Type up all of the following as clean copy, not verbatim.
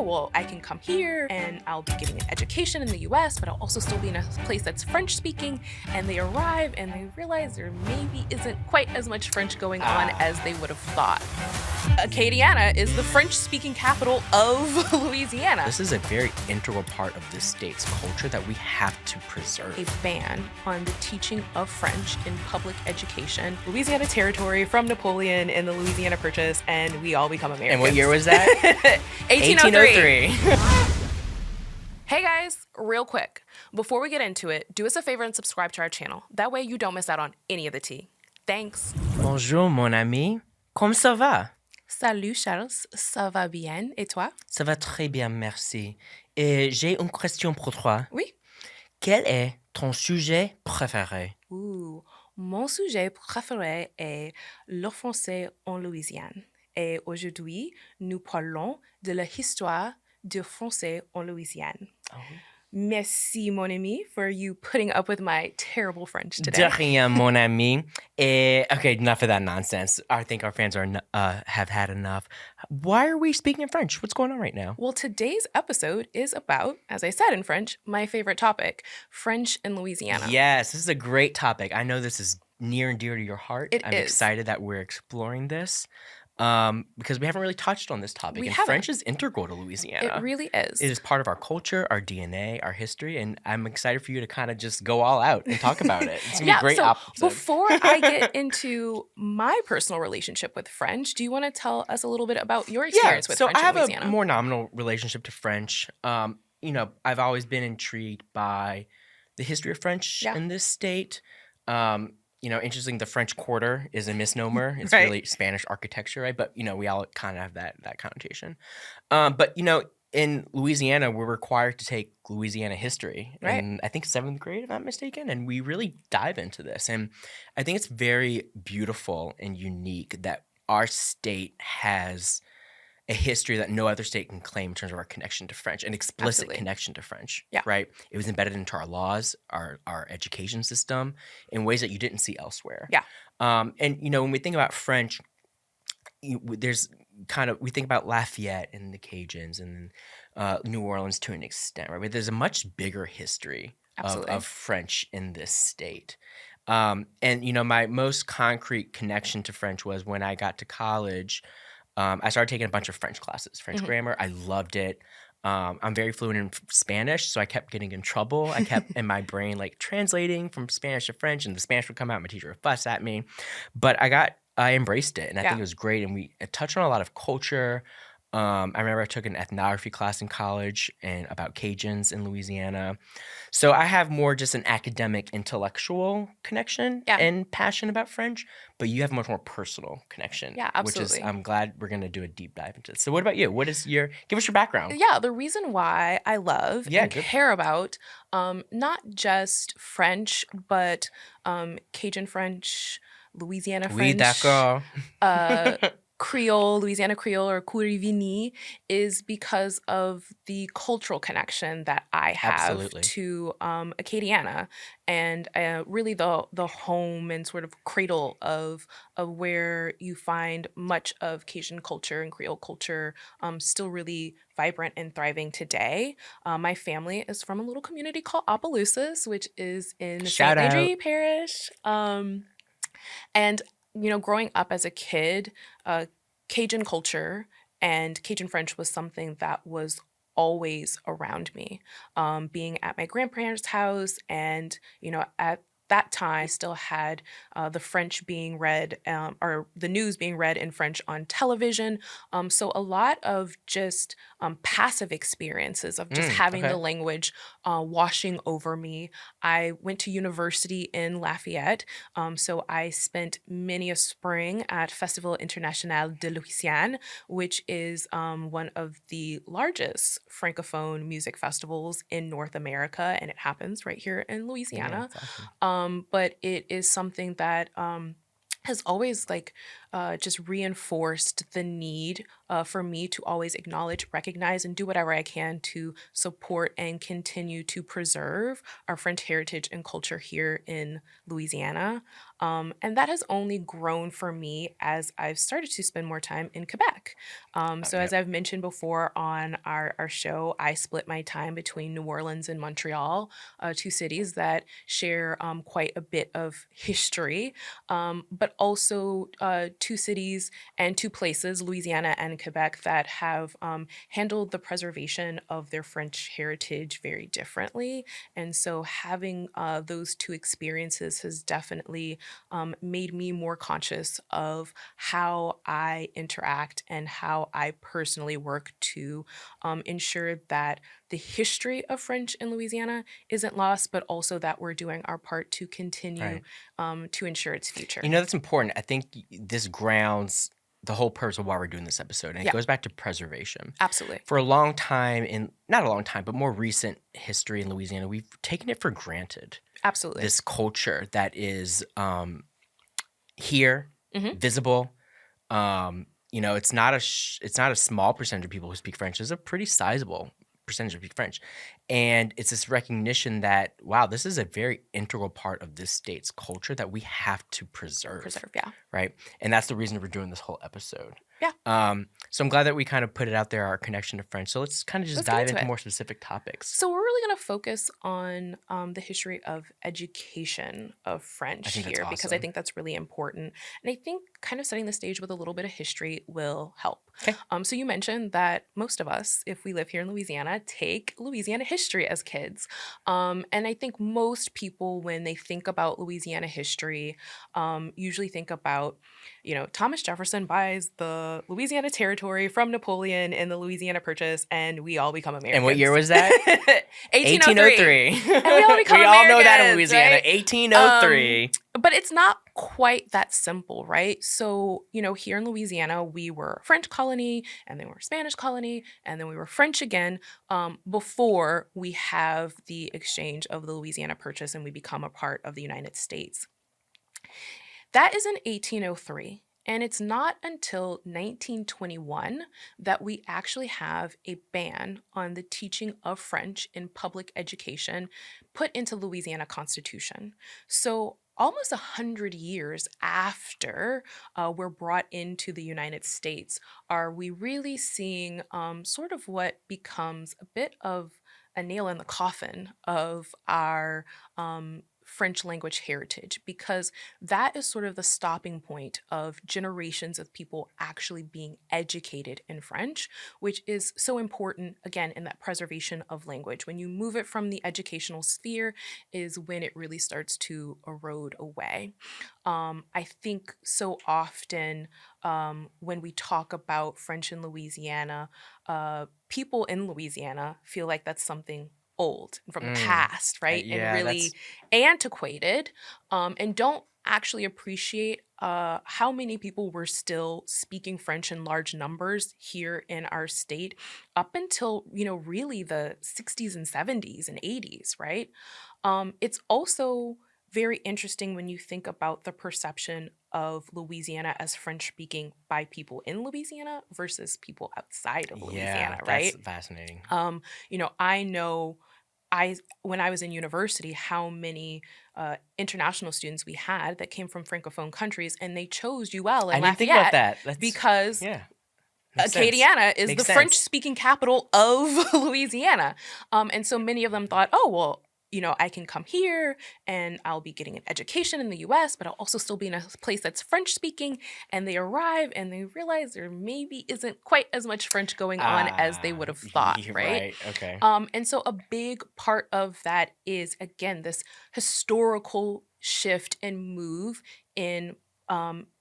well, I can come here and I'll be getting an education in the US, but I'll also still be in a place that's French speaking. And they arrive and they realize there maybe isn't quite as much French going on as they would have thought. Acadiana is the French-speaking capital of Louisiana. This is a very integral part of this state's culture that we have to preserve. A ban on the teaching of French in public education. Louisiana Territory from Napoleon in the Louisiana Purchase, and we all become Americans. And what year was that? 1803. Hey guys, real quick, before we get into it, do us a favor and subscribe to our channel. That way you don't miss out on any of the tea. Thanks. Bonjour, mon ami. Comment ça va? Salut Charles, ça va bien et toi? Ça va très bien, merci. Et j'ai une question pour toi. Oui. Quel est ton sujet préféré? Mon sujet préféré est le français en Louisiane. Et aujourd'hui, nous parlons de l'histoire du français en Louisiane. Oh. Merci, mon ami, for you putting up with my terrible French today. De rien, mon ami. Okay, enough of that nonsense. I think our fans have had enough. Why are we speaking in French? What's going on right now? Well, today's episode is about, as I said in French, my favorite topic, French in Louisiana. Yes, this is a great topic. I know this is near and dear to your heart. I'm excited that we're exploring this. Because we haven't really touched on this topic. French is integral to Louisiana. It really is. It is part of our culture, our DNA, our history, and I'm excited for you to kind of just go all out and talk about it. It's going to be a great episode. Before I get into my personal relationship with French, do you want to tell us a little bit about your experience with French in Louisiana? So I have a more nominal relationship to French. I've always been intrigued by the history of French in this state. Interesting, the French Quarter is a misnomer. It's really Spanish architecture, right? But, we all kind of have that connotation. But in Louisiana, we're required to take Louisiana history. Right. In, I think, 7th grade, if I'm not mistaken. And we really dive into this. And I think it's very beautiful and unique that our state has a history that no other state can claim in terms of our connection to French, an explicit connection to French, right? It was embedded into our laws, our education system in ways that you didn't see elsewhere. Yeah. When we think about French, we think about Lafayette and the Cajuns and New Orleans to an extent, right? But there's a much bigger history of French in this state. My most concrete connection to French was when I got to college. I started taking a bunch of French classes, French grammar. I loved it. I'm very fluent in Spanish, so I kept getting in trouble. I kept in my brain translating from Spanish to French, and the Spanish would come out. My teacher would fuss at me, but I embraced it, and I think it was great. And we touched on a lot of culture. I remember I took an ethnography class in college and about Cajuns in Louisiana. So I have more just an academic, intellectual connection and passion about French, but you have a much more personal connection. Yeah, absolutely. Which is, I'm glad we're going to do a deep dive into this. So what about you? Give us your background. Yeah, the reason why I love and care about not just French, but Cajun French, Louisiana French. Oui, d'accord. Creole, Louisiana Creole, or Courivini is because of the cultural connection that I have to Acadiana, and really the home and sort of cradle of where you find much of Cajun culture and Creole culture still really vibrant and thriving today. My family is from a little community called Opelousas, which is in St. Andre Parish. And growing up as a kid, Cajun culture and Cajun French was something that was always around me. Being at my grandparents' house and, at that time, I still had the French being read, or the news being read in French on television. So a lot of just passive experiences of just having the language washing over me. I went to university in Lafayette, so I spent many a spring at Festival International de Louisiane, which is one of the largest Francophone music festivals in North America, and it happens right here in Louisiana. Yeah, but it is something that has always just reinforced the need for me to always acknowledge, recognize, and do whatever I can to support and continue to preserve our French heritage and culture here in Louisiana. And that has only grown for me as I've started to spend more time in Quebec. Oh, So, as yep. I've mentioned before on our show, I split my time between New Orleans and Montreal, two cities that share quite a bit of history, but also two cities and two places, Louisiana and Quebec, that have handled the preservation of their French heritage very differently. And so having those two experiences has definitely made me more conscious of how I interact and how I personally work to ensure that the history of French in Louisiana isn't lost, but also that we're doing our part to continue Right. to ensure its You future. know, that's important. I think this grounds the whole purpose of why we're doing this episode, and it Yeah, goes back to preservation. absolutely. For a long time, not a long time, but more recent history in Louisiana, we've taken it for granted. Absolutely. This culture that is here, Hmm. visible. It's not it's not a small percentage of people who speak French. It's a pretty sizable percentage who speak French, and it's this recognition that wow, this is a very integral part of this state's culture that we have to preserve, Preserve, yeah. right? And that's the reason we're doing this whole episode. Yeah, So I'm glad that we kind of put it out there, our connection to French. So let's kind of just let's get dive into into it. more specific topics. So we're really going to focus on the history of education of I French think that's here because I awesome. think that's really important, and I think kind of setting the stage with a little bit of history will help. Okay. So you mentioned that most of us, if we live here in Louisiana, take Louisiana history as kids, and I think most people, when they think about Louisiana history, usually think about, Thomas Jefferson buys the Louisiana Territory from Napoleon in the Louisiana Purchase, and we all become And what year Americans. was that? 1803. 1803. And we all become We all know that in Americans, Louisiana. right? 1803. But it's not quite that simple, right? So, here in Louisiana, we were a French colony, and then we were a Spanish colony, and then we were French again, before we have the exchange of the Louisiana Purchase and we become a part of the United States. That is in 1803. And it's not until 1921 that we actually have a ban on the teaching of French in public education put into Louisiana Constitution. So almost 100 years after we're brought into the United States, are we really seeing sort of what becomes a bit of a nail in the coffin of our French language heritage, because that is sort of the stopping point of generations of people actually being educated in French, which is so important, again, in that preservation of language. When you move it from the educational sphere, is when it really starts to erode away. I think so often when we talk about French in Louisiana, people in Louisiana feel like that's something old and from the past, right? And Yeah, really antiquated, and don't actually appreciate how many people were still speaking French in large numbers here in our state up until, really the 60s and 70s and 80s, right? It's also very interesting when you think about the perception of Louisiana as French speaking by people in Louisiana versus people outside of yeah, Louisiana, that's right? fascinating. I know when I was in university, how many international students we had that came from francophone countries, and they chose UL I and didn't think about Lafayette that. That's because yeah, makes sense. Acadiana is the Makes French sense. speaking capital of Louisiana. And so many of them thought, oh, well, I can come here and I'll be getting an education in the US, but I'll also still be in a place that's French speaking. And they arrive and they realize there maybe isn't quite as much French going on as they would have thought, You're right? right. Okay. And so a big part of that is, again, this historical shift and move in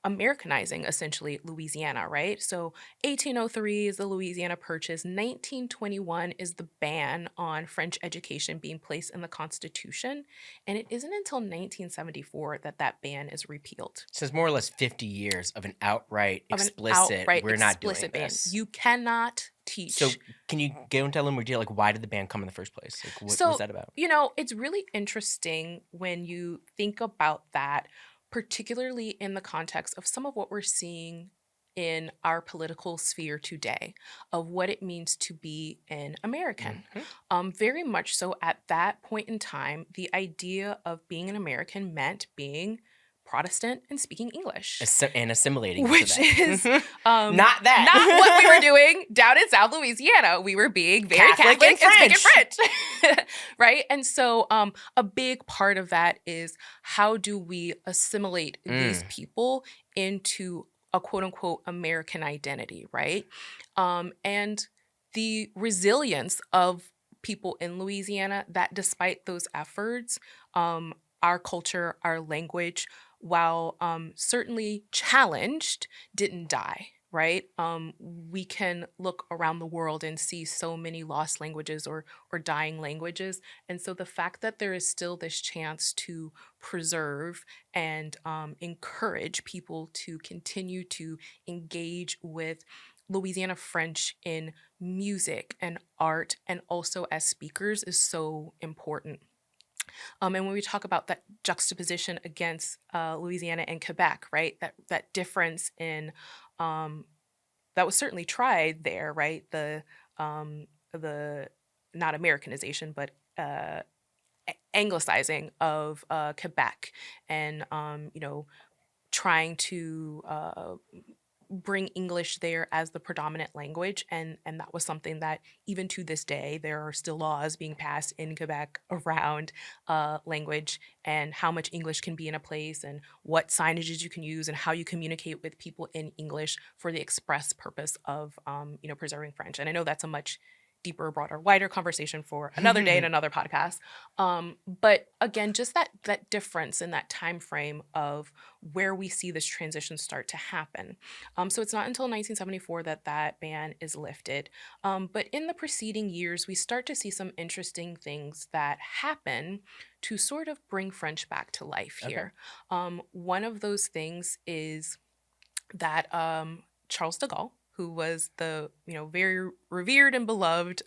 Americanizing essentially Louisiana, right? So 1803 is the Louisiana Purchase. 1921 is the ban on French education being placed in the Constitution. And it isn't until 1974 that that ban is repealed. So it's more or less 50 years of an outright, Of an explicit, outright we're not doing explicit ban. this. You cannot teach. So can you go into a little more detail, like why did the ban come in the first place? Like what was So, that about? it's really interesting when you think about that particularly in the context of some of what we're seeing in our political sphere today, of what it means to be an American. Very much so at that point in time, the idea of being an American meant being Protestant and speaking English. And assimilating into Which that. is Not that. not what we were doing down in South Louisiana. We were being very Catholic and speaking French. Right? And so a big part of that is, how do we assimilate these people into a quote unquote American identity, right? And the resilience of people in Louisiana, that despite those efforts, our culture, our language, while certainly challenged, didn't die, right? We can look around the world and see so many lost languages or dying languages. And so the fact that there is still this chance to preserve and encourage people to continue to engage with Louisiana French in music and art and also as speakers is so important. And when we talk about that juxtaposition against Louisiana and Quebec, right? That difference in that was certainly tried there, right? The not Americanization, but anglicizing of Quebec, and trying to bring English there as the predominant language, and that was something that even to this day there are still laws being passed in Quebec around language and how much English can be in a place and what signages you can use and how you communicate with people in English for the express purpose of preserving French. And I know that's a much deeper, broader, wider conversation for another day and another podcast. But again, just that difference in that time frame of where we see this transition start to happen. So it's not until 1974 that ban is lifted. But in the preceding years, we start to see some interesting things that happen to sort of bring French back to life here. One of those things is that Charles de Gaulle, who was the very revered and beloved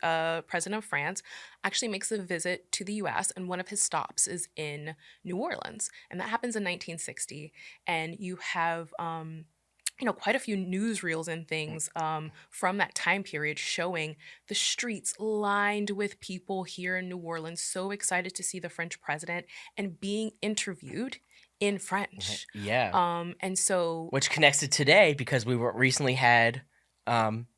president of France, actually makes a visit to the U.S. and one of his stops is in New Orleans, and that happens in 1960. And you have quite a few newsreels and things from that time period showing the streets lined with people here in New Orleans, so excited to see the French president and being interviewed in French. Yeah. And so, which connects to today because we recently had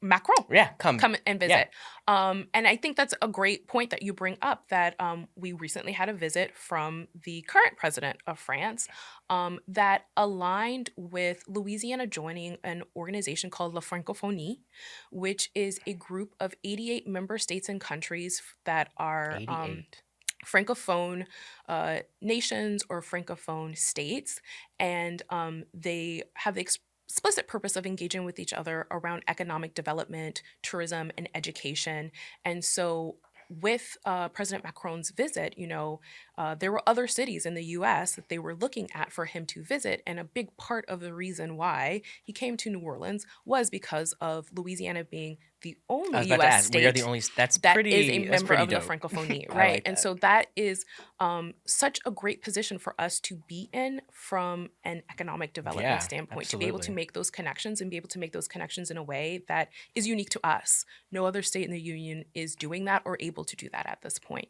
Macron come and visit. Yeah. And I think that's a great point that you bring up, that we recently had a visit from the current president of France that aligned with Louisiana joining an organization called La Francophonie, which is a group of 88 member states and countries that are 88. Francophone nations or Francophone states. And they have the explicit purpose of engaging with each other around economic development, tourism, and education. And so with President Macron's visit, there were other cities in the U.S. that they were looking at for him to visit. And a big part of the reason why he came to New Orleans was because of Louisiana being the only U.S. state is a member of the dope. Francophonie, I right? like And that. so that is such a great position for us to be in from an economic development standpoint, absolutely. to be able to make those connections and be able to make those connections in a way that is unique to us. No other state in the Union is doing that or able to do that at this point.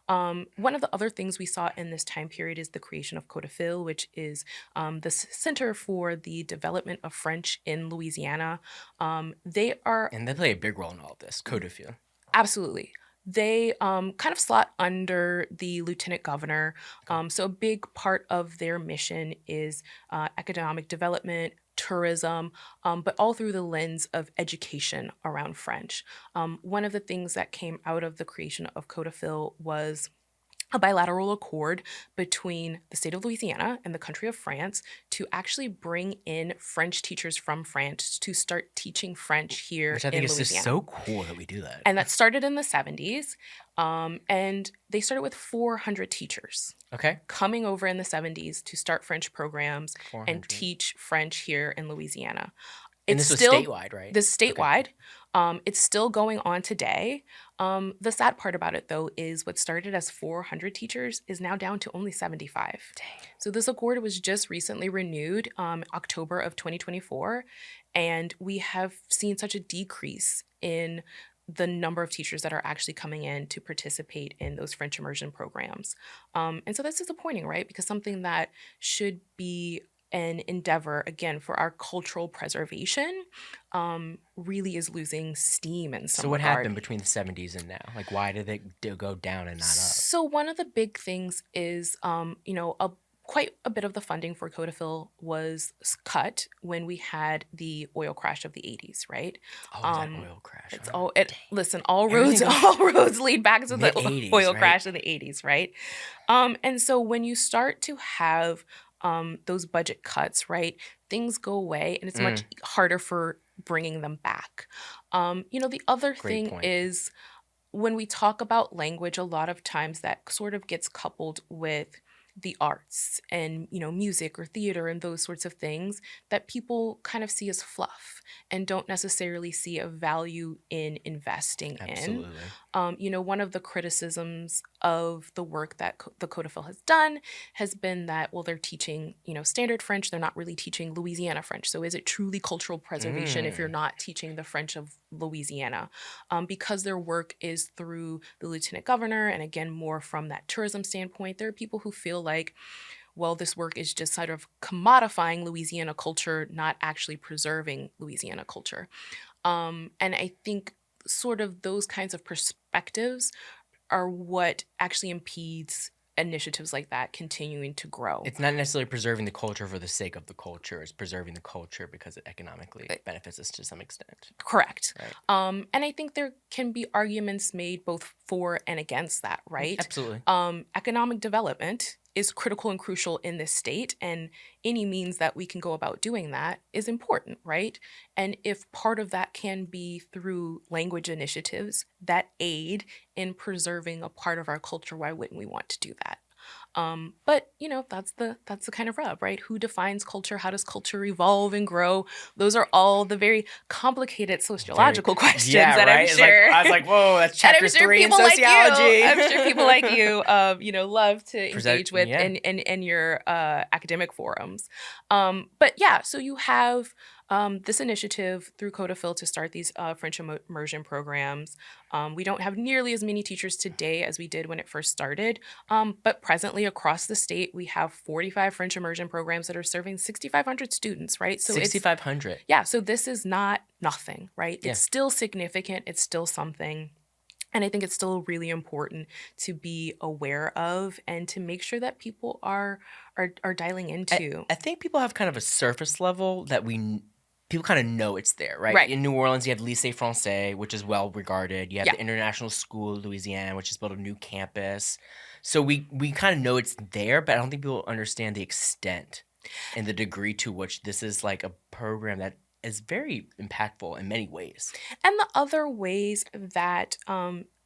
One of the other things we saw in this time period is the creation of CODOFIL, which is the Center for the Development of French in Louisiana. And they play a big role in all of this, CODOFIL. Absolutely. They kind of slot under the lieutenant governor. So a big part of their mission is economic development, tourism, but all through the lens of education around French. One of the things that came out of the creation of CODOFIL was a bilateral accord between the state of Louisiana and the country of France to actually bring in French teachers from France to start teaching French here in Louisiana. Which I think is just so cool that we do that. And that started in the 70s. And they started with 400 teachers coming over in the 70s to start French programs and teach French here in Louisiana. And this was statewide, right? This is statewide. It's still going on today. The sad part about it, though, is what started as 400 teachers is now down to only 75. Dang. So this accord was just recently renewed, October of 2024, and we have seen such a decrease in the number of teachers that are actually coming in to participate in those French immersion programs. And so that's disappointing, right? Because something that should be an endeavor, again, for our cultural preservation, really is losing steam in So some what regard. happened between the 70s and now? Like, why did it go down and not up? So one of the big things is, quite a bit of the funding for CODOFIL was cut when we had the oil crash of the 80s, right? Oh, that oil crash. It's All all right. it. Listen, all Everything roads, goes all roads lead back to the mid-80s, oil right? crash of the 80s, right? And so when you start to have those budget cuts, right, things go away, and it's much harder for bringing them back. The other Great thing point. is when we talk about language, a lot of times that sort of gets coupled with the arts and music or theater and those sorts of things that people kind of see as fluff and don't necessarily see a value in investing in. Absolutely. One of the criticisms of the work that the CODOFIL has done has been that, well, they're teaching standard French, they're not really teaching Louisiana French. So is it truly cultural preservation if you're not teaching the French of Louisiana? Because their work is through the lieutenant governor, and again, more from that tourism standpoint, there are people who feel like, well, this work is just sort of commodifying Louisiana culture, not actually preserving Louisiana culture. And I think sort of those kinds of perspectives are what actually impedes initiatives like that continuing to grow. It's not necessarily preserving the culture for the sake of the culture. It's preserving the culture because it economically benefits us to some extent. Correct. Right. And I think there can be arguments made both for and against that, right? Absolutely. Economic development is critical and crucial in this state, and any means that we can go about doing that is important, right? And if part of that can be through language initiatives that aid in preserving a part of our culture, why wouldn't we want to do that? But that's the kind of rub, right? Who defines culture? How does culture evolve and grow? Those are all the very complicated sociological questions that right? I'm sure. I was like, whoa, that's chapter 3 in sociology. I'm sure people like you, love to engage with in your academic forums. But yeah, so you have this initiative through CODOFIL to start these French immersion programs. We don't have nearly as many teachers today as we did when it first started, but presently across the state, we have 45 French immersion programs that are serving 6,500 students, right? So 6,500. Yeah, so this is not nothing, right? Yeah. It's still significant. It's still something. And I think it's still really important to be aware of and to make sure that people are dialing into. I think people have kind of a surface level that people kind of know it's there, right? Right. In New Orleans, you have Lycée Français, which is well regarded. You have Yeah. the International School of Louisiane, which has built a new campus. So we kind of know it's there, but I don't think people understand the extent and the degree to which this is like a program that is very impactful in many ways. And the other ways that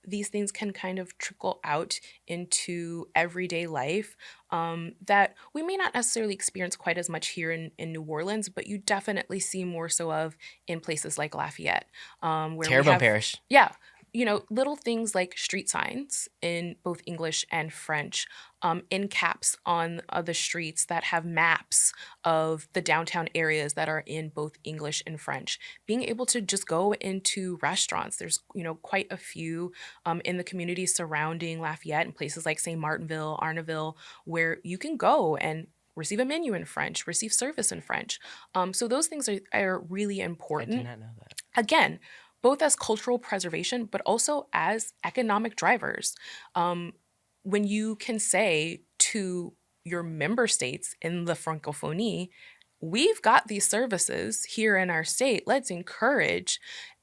these things can kind of trickle out into everyday life that we may not necessarily experience quite as much here in New Orleans, but you definitely see more so of in places like Lafayette. Where Terrebonne Parish. Yeah. Little things like street signs in both English and French, end caps on the streets that have maps of the downtown areas that are in both English and French. Being able to just go into restaurants, there's quite a few in the communities surrounding Lafayette and places like St. Martinville, Arneville, where you can go and receive a menu in French, receive service in French. So those things are really important. I did not know that. Again, both as cultural preservation, but also as economic drivers. When you can say to your member states in the Francophonie, we've got these services here in our state, let's encourage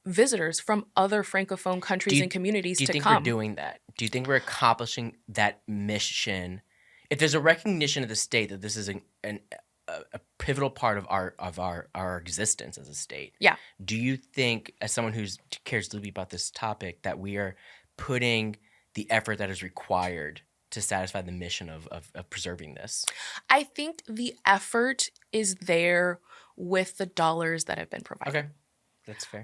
visitors from other Francophone countries and communities to come. Do you think we're doing that? Do you think we're accomplishing that mission? If there's a recognition of the state that this is a pivotal part of our existence as a state. Yeah. Do you think, as someone who cares deeply about this topic, that we are putting the effort that is required to satisfy the mission of preserving this? I think the effort is there with the dollars that have been provided. Okay, that's fair.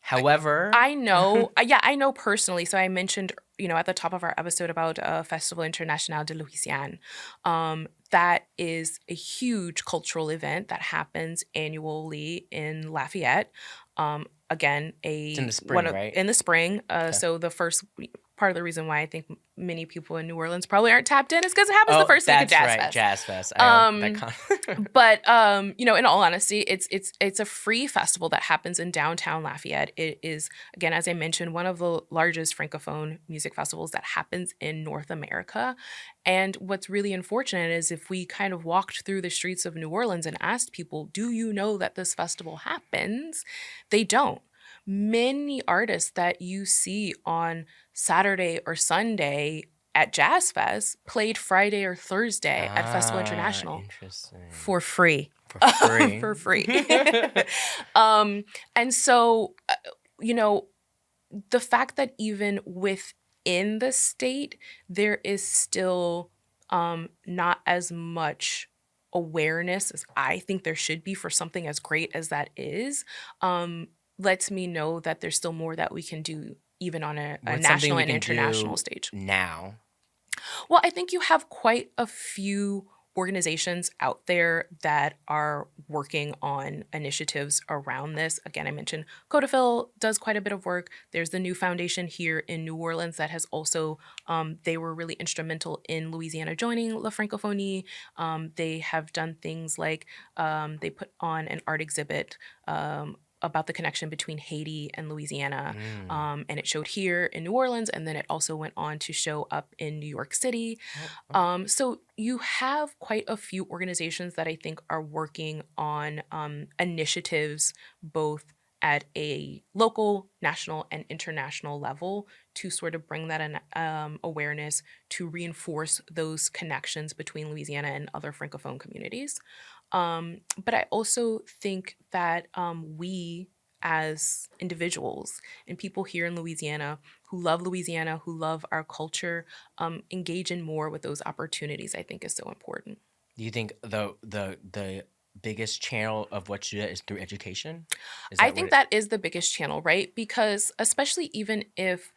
However, I know, yeah, I know personally. So I mentioned, at the top of our episode about Festival International de Louisiane. That is a huge cultural event that happens annually in Lafayette. Again, it's in the spring, right? in the spring. Okay. So the first part of the reason why I think many people in New Orleans probably aren't tapped in is because it happens the Oh, first week of that's Jazz right, Fest. Jazz Fest. That Um, con but in all honesty, it's a free festival that happens in downtown Lafayette. It is, again, as I mentioned, one of the largest francophone music festivals that happens in North America. And what's really unfortunate is if we kind of walked through the streets of New Orleans and asked people, "Do you know that this festival happens?" They don't. Many artists that you see on Saturday or Sunday at Jazz Fest played Friday or Thursday at Festival International Interesting. for free. For free. For free. And so, the fact that even within the state, there is still not as much awareness as I think there should be for something as great as that is, lets me know that there's still more that we can do even on a What's something national we and can international do stage. now? Well, I think you have quite a few organizations out there that are working on initiatives around this. Again, I mentioned CODOFIL does quite a bit of work. There's the new foundation here in New Orleans that has also, they were really instrumental in Louisiana joining La Francophonie. They have done things like they put on an art exhibit about the connection between Haiti and Louisiana. And it showed here in New Orleans, and then it also went on to show up in New York City. So you have quite a few organizations that I think are working on initiatives both at a local, national, and international level to sort of bring that awareness to reinforce those connections between Louisiana and other Francophone communities. But I also think that we as individuals and people here in Louisiana, who love our culture, engage in more with those opportunities, I think is so important. Do you think the biggest channel of what you do is through education? Is I that what think it? that is the biggest channel, right? Because especially even if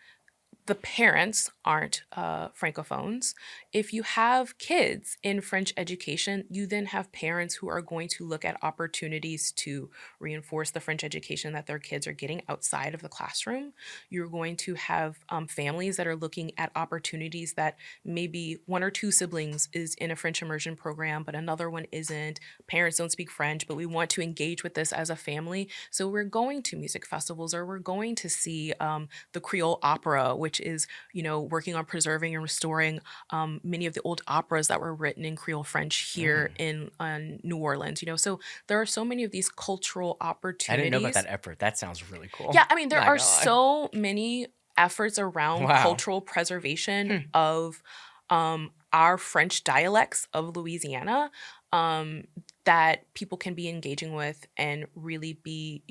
the parents aren't francophones. If you have kids in French education, you then have parents who are going to look at opportunities to reinforce the French education that their kids are getting outside of the classroom. You're going to have families that are looking at opportunities that maybe one or two siblings is in a French immersion program, but another one isn't. Parents don't speak French, but we want to engage with this as a family. So we're going to music festivals, or we're going to see the Creole Opera, which is, working on preserving and restoring many of the old operas that were written in Creole French here in New Orleans. So there are so many of these cultural I didn't know about opportunities. that effort. That sounds really cool. Yeah, I mean, there Not are gonna lie. so many efforts around Wow. cultural preservation of our French dialects of Louisiana, that people can be engaging with and really be,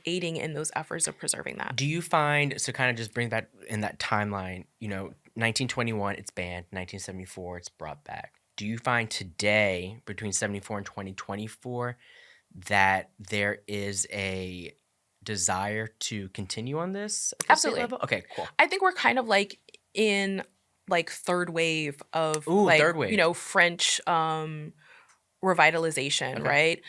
aiding in those efforts of preserving that. Do you find, so kind of just bring that in that timeline, 1921 it's banned, 1974 it's brought back. Do you find today, between 74 and 2024, that there is a desire to continue on this at the state Absolutely. level? Okay, cool. I think we're kind of like in like third wave of Ooh, third wave. French revitalization, Okay. right?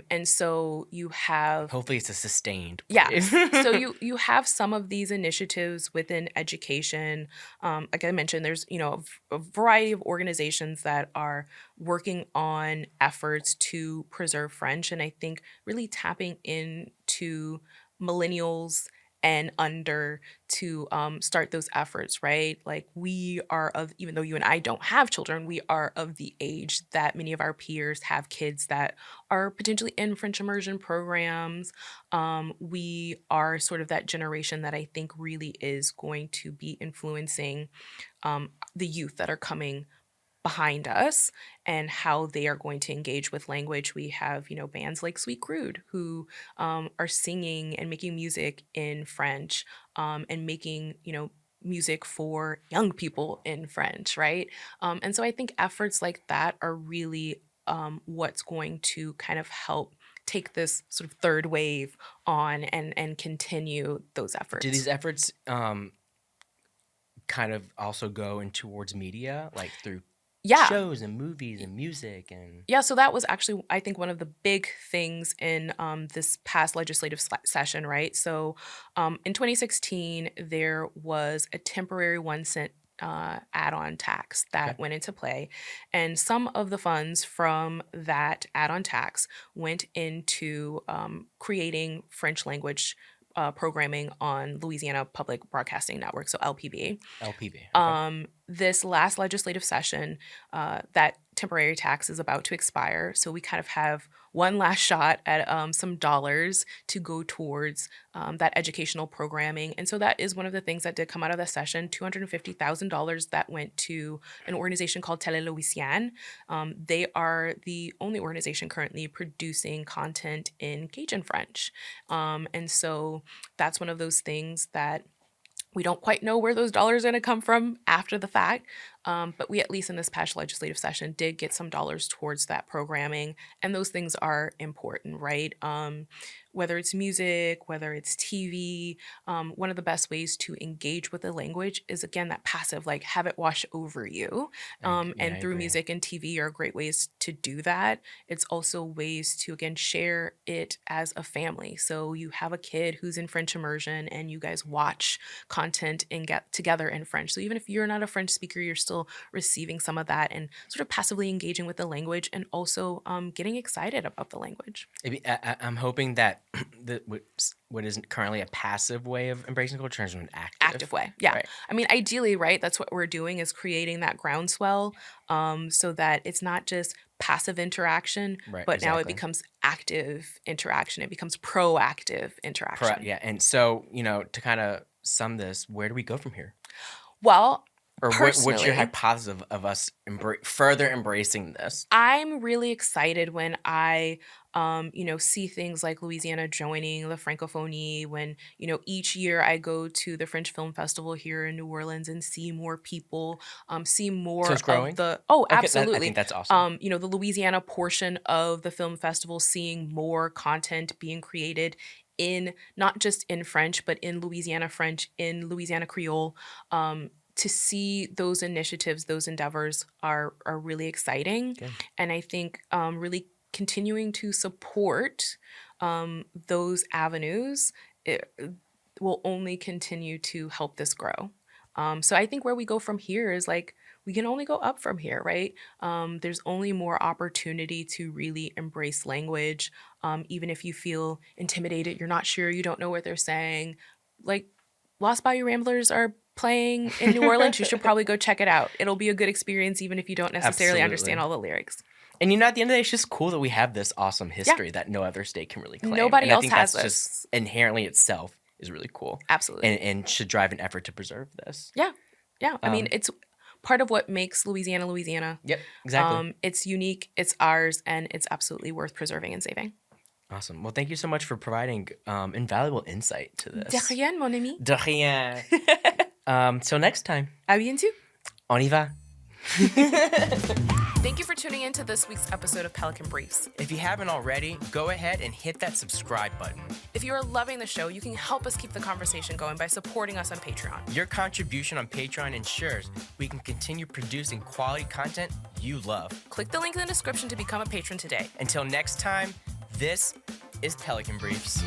And so you have Hopefully it's a sustained yeah. wave. So you have some of these initiatives within education. Like I mentioned, there's a variety of organizations that are working on efforts to preserve French, and I think really tapping into millennials and under to start those efforts, right? Like we are of, even though you and I don't have children, we are of the age that many of our peers have kids that are potentially in French immersion programs. We are sort of that generation that I think really is going to be influencing the youth that are coming behind us and how they are going to engage with language. We have, bands like Sweet Crude who are singing and making music in French and making, music for young people in French, right? And so I think efforts like that are really what's going to kind of help take this sort of third wave on and continue those efforts. Do these efforts kind of also go in towards media, like through shows and movies and music? And yeah, so that was actually, I think, one of the big things in this past legislative session, right? So in 2016, there was a temporary 1 cent add-on tax that went into play, and some of the funds from that add-on tax went into creating French language programming on Louisiana Public Broadcasting Network, so LPB. This last legislative session, that temporary tax is about to expire, so we kind of have one last shot at some dollars to go towards that educational programming. And so that is one of the things that did come out of the session, $250,000 that went to an organization called Louisiane. They are the only organization currently producing content in Cajun French. And so that's one of those things that we don't quite know where those dollars are going to come from after the fact, but we, at least in this past legislative session, did get some dollars towards that programming, and those things are important, right? Whether it's music, whether it's TV, one of the best ways to engage with the language is, again, that passive, like, have it wash over you. And through music and TV are great ways to do that. It's also ways to, again, share it as a family. So you have a kid who's in French immersion and you guys watch content and get together in French. So even if you're not a French speaker, you're still receiving some of that and sort of passively engaging with the language, and also getting excited about the language. I'm hoping that what isn't currently a passive way of embracing culture turns into an active way. Yeah. Right. I mean, ideally, right, that's what we're doing, is creating that groundswell so that it's not just passive interaction, but now it becomes active interaction. It becomes proactive interaction. And so, to kind of sum this, where do we go from here? Well, or what's your hypothesis of us further embracing this? I'm really excited when I, see things like Louisiana joining the Francophonie, when, each year I go to the French Film Festival here in New Orleans and see more people, see more so it's growing? of the... Oh, absolutely. I think that's awesome. The Louisiana portion of the film festival, seeing more content being created in, not just in French, but in Louisiana French, in Louisiana Creole. To see those initiatives, those endeavors are really exciting. Good. And I think really continuing to support those avenues, it will only continue to help this grow. So I think where we go from here is, like, we can only go up from here, right? There's only more opportunity to really embrace language. Even if you feel intimidated, you're not sure, you don't know what they're saying. Like, Lost Bayou Ramblers are playing in New Orleans. You should probably go check it out. It'll be a good experience, even if you don't necessarily understand all the lyrics. And at the end of the day, it's just cool that we have this awesome history that no other state can really claim. Nobody else has this. Just inherently itself is really cool. Absolutely. And should drive an effort to preserve this. Yeah. I mean, it's part of what makes Louisiana, Louisiana. Yep, exactly. It's unique, it's ours, and it's absolutely worth preserving and saving. Awesome. Well, thank you so much for providing invaluable insight to this. De rien, mon ami. De rien. Till next time. À bientôt. On y va. Thank you for tuning in to this week's episode of Pelican Briefs. If you haven't already, go ahead and hit that subscribe button. If you are loving the show, you can help us keep the conversation going by supporting us on Patreon. Your contribution on Patreon ensures we can continue producing quality content you love. Click the link in the description to become a patron today. Until next time, this is Pelican Briefs.